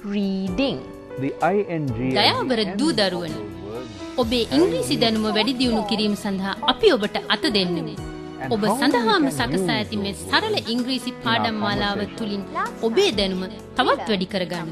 reading. The ing දයාබර දූ දරුවනි ඔබේ ඉංග්‍රීසි දැනුම වැඩි දියුණු කිරීම සඳහා අපි ඔබට අත දෙන්නෙමු. ඔබ සඳහාම සකසා ඇති මේ සරල ඉංග්‍රීසි පාඩම් මාලාව තුලින් ඔබේ දැනුම තවත් වැඩි කරගන්න.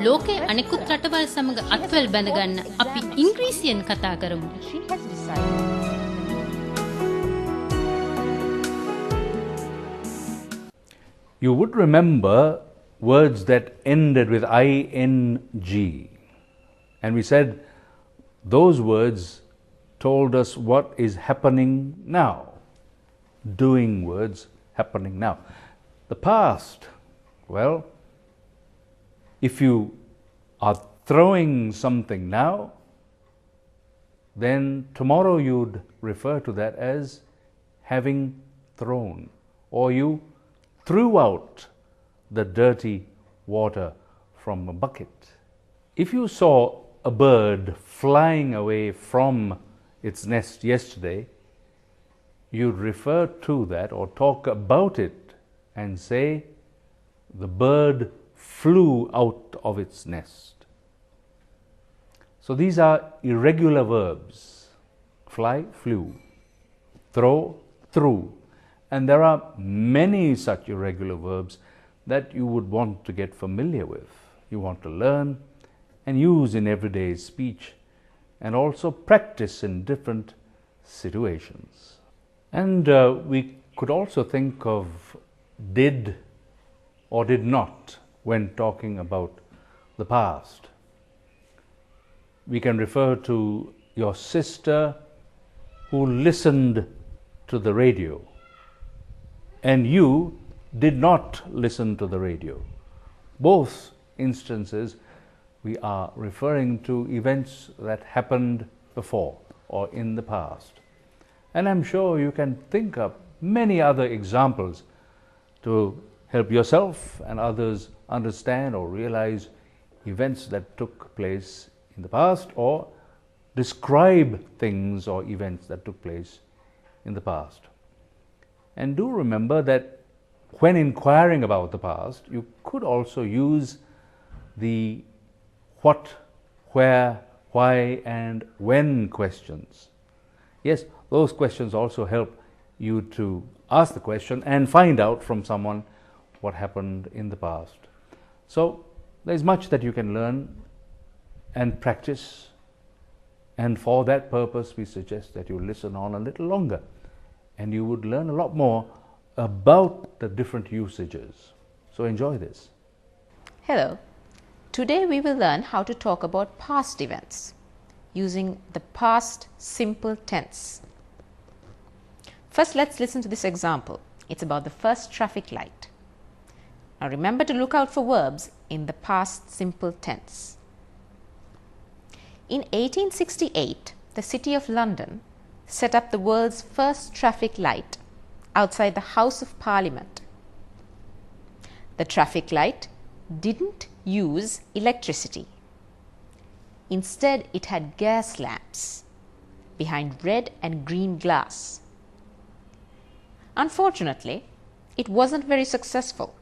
ලෝකයේ අනෙකුත් රටවල් සමග අත්වැල් බැඳගන්න අපි ඉංග්‍රීසියෙන් කතා කරමු. You would remember words that ended with ing, and we said those words told us what is happening now. Doing words happening now. The past, well, if you are throwing something now, then tomorrow you'd refer to that as having thrown, or you threw out the dirty water from a bucket. If you saw a bird flying away from its nest yesterday, you'd refer to that or talk about it and say, the bird flew out of its nest. So these are irregular verbs. Fly, flew. Throw, threw. And there are many such irregular verbs that you would want to get familiar with. You want to learn and use in everyday speech and also practice in different situations. And we could also think of did or did not when talking about the past. We can refer to your sister who listened to the radio and you did not listen to the radio. Both instances we are referring to events that happened before or in the past. And I'm sure you can think of many other examples to help yourself and others understand or realize events that took place in the past or describe things or events that took place in the past. And do remember that when inquiring about the past, you could also use the what, where, why, and when questions. Yes, those questions also help you to ask the question and find out from someone what happened in the past. So there's much that you can learn and practice, and for that purpose we suggest that you listen on a little longer and you would learn a lot more about the different usages. So enjoy this. Hello. Today we will learn how to talk about past events using the past simple tense. First, let's listen to this example. It's about the first traffic light. Now remember to look out for verbs in the past simple tense. In 1868, the City of London set up the world's first traffic light outside the House of Parliament. The traffic light didn't use electricity. Instead, it had gas lamps behind red and green glass. Unfortunately, it wasn't very successful.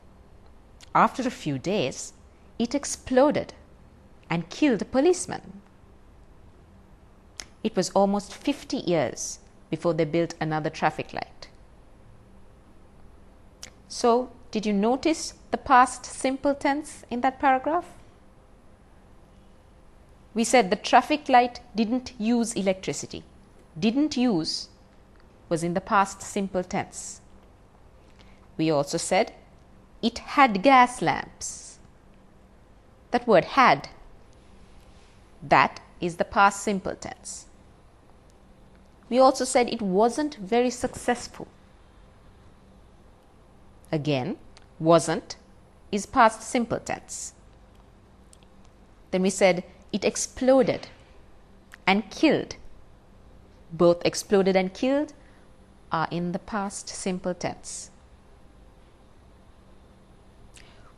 After a few days, it exploded and killed a policeman. It was almost 50 years before they built another traffic light. So, did you notice the past simple tense in that paragraph? We said the traffic light didn't use electricity. Didn't use was in the past simple tense. We also said it had gas lamps. That word had, that is the past simple tense. We also said it wasn't very successful. Again, wasn't is past simple tense. Then we said it exploded and killed. Both exploded and killed are in the past simple tense.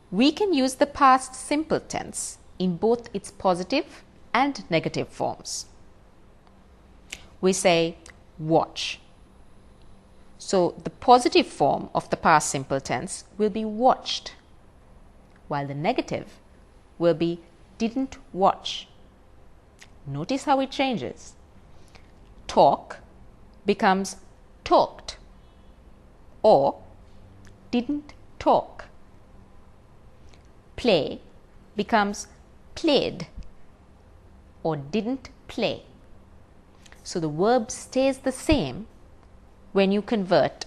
We can use the past simple tense in both its positive and negative forms. We say watch. So the positive form of the past simple tense will be watched, while the negative will be didn't watch. Notice how it changes. Talk becomes talked or didn't talk. Play becomes played or didn't play. So the verb stays the same when you convert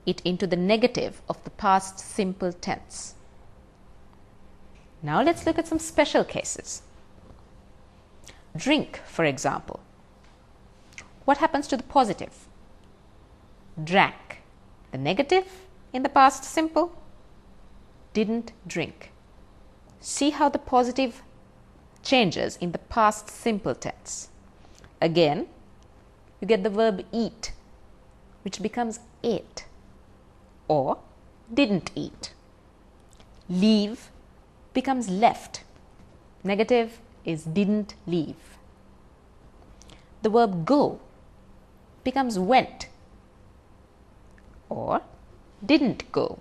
it into the negative of the past simple tense. Now let's look at some special cases. Drink, for example. What happens to the positive? Drank. The negative in the past simple? Didn't drink. See how the positive changes in the past simple tense. Again, you get the verb eat, which becomes ate or didn't eat. Leave becomes left. Negative is didn't leave. The verb go becomes went or didn't go.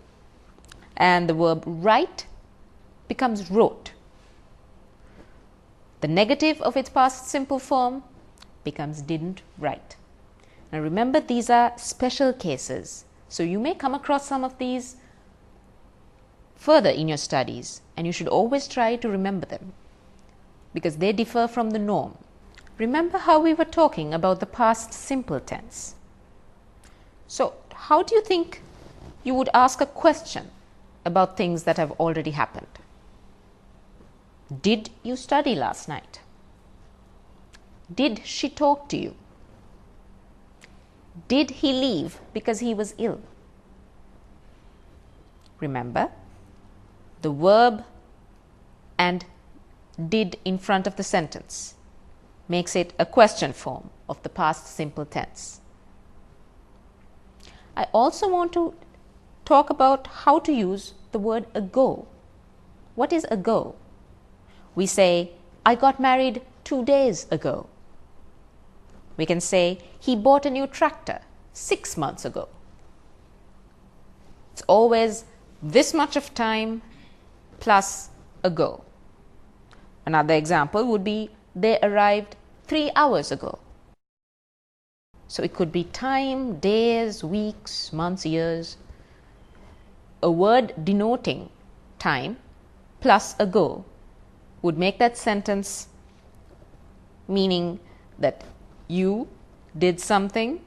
And the verb write becomes wrote. The negative of its past simple form becomes didn't write. Now remember, these are special cases, so you may come across some of these further in your studies, and you should always try to remember them because they differ from the norm. Remember how we were talking about the past simple tense. So how do you think you would ask a question about things that have already happened? Did you study last night? Did she talk to you? Did he leave because he was ill? Remember, the verb and did in front of the sentence makes it a question form of the past simple tense. I also want to talk about how to use the word ago. What is ago? We say, I got married 2 days ago. We can say, he bought a new tractor 6 months ago. It's always this much of time plus ago. Another example would be, they arrived 3 hours ago. So it could be time, days, weeks, months, years. A word denoting time plus ago would make that sentence meaning that you did something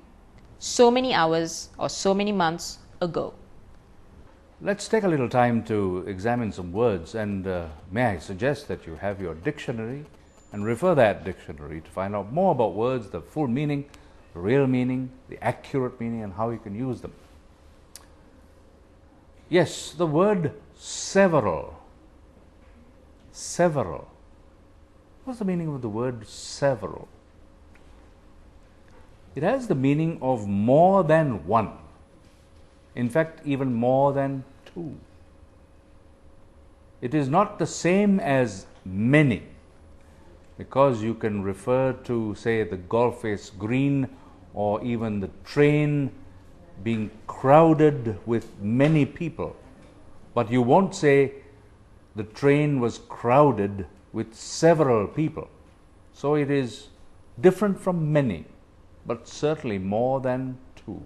so many hours or so many months ago. Let's take a little time to examine some words, and may I suggest that you have your dictionary and refer that dictionary to find out more about words, the full meaning, the real meaning, the accurate meaning, and how you can use them. Yes, the word several. Several. What's the meaning of the word several? It has the meaning of more than one. In fact, even more than two. It is not the same as many, because you can refer to, say, the golf face green or even the train being crowded with many people, but you won't say the train was crowded with several people. So it is different from many, but certainly more than two.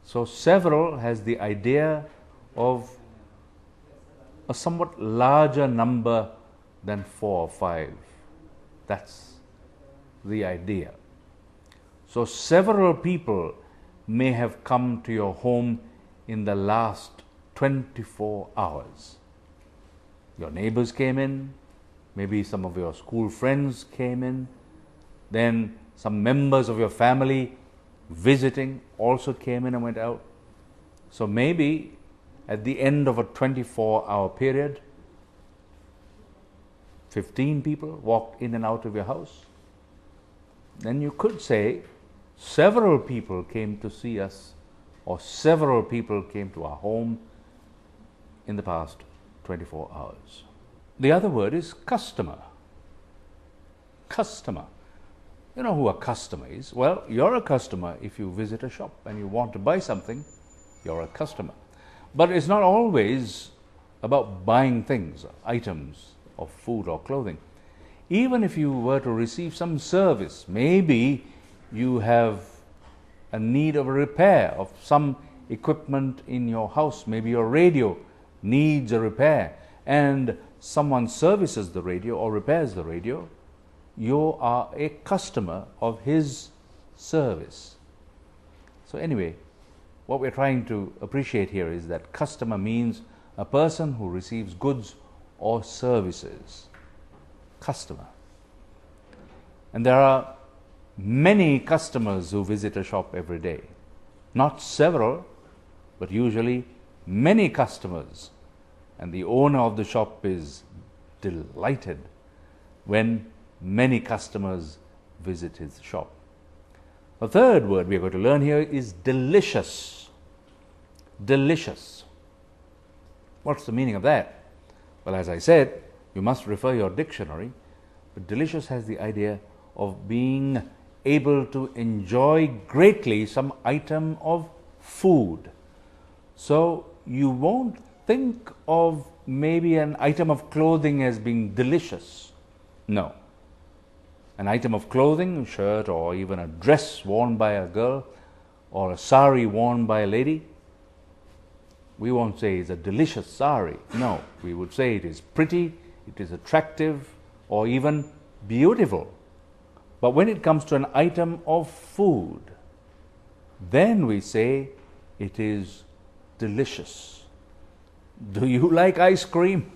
So several has the idea of a somewhat larger number than 4 or 5. That's the idea. So several people may have come to your home in the last 24 hours. Your neighbors came in, maybe some of your school friends came in, then some members of your family visiting also came in and went out. So maybe at the end of a 24-hour period, 15 people walked in and out of your house. Then you could say several people came to see us, or several people came to our home in the past 24 hours. The other word is customer. Customer. You know who a customer is? Well, you're a customer if you visit a shop and you want to buy something, you're a customer. But it's not always about buying things, items of food or clothing. Even if you were to receive some service, maybe you have a need of a repair of some equipment in your house, maybe your radio needs a repair, and someone services the radio or repairs the radio, you are a customer of his service. So anyway, what we're trying to appreciate here is that customer means a person who receives goods or services. Customer. And there are many customers who visit a shop every day. Not several, but usually many customers. And the owner of the shop is delighted when many customers visit his shop. The third word we are going to learn here is delicious. Delicious. What's the meaning of that? Well, as I said, you must refer your dictionary, but delicious has the idea of being able to enjoy greatly some item of food. So you won't think of maybe an item of clothing as being delicious. No. An item of clothing, a shirt or even a dress worn by a girl or a sari worn by a lady, we won't say it's a delicious sari. No, we would say it is pretty, it is attractive, or even beautiful. But when it comes to an item of food, then we say it is delicious. Do you like ice cream?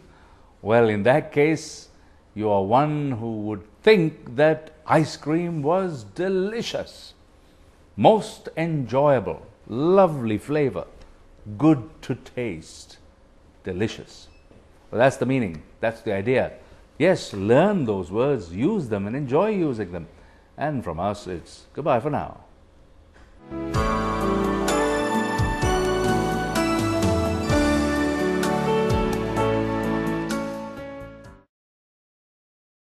Well, in that case, you are one who would think that ice cream was delicious, most enjoyable, lovely flavor, good to taste, delicious. Well, that's the meaning, that's the idea. Yes, learn those words, use them and enjoy using them. And from us, it's goodbye for now.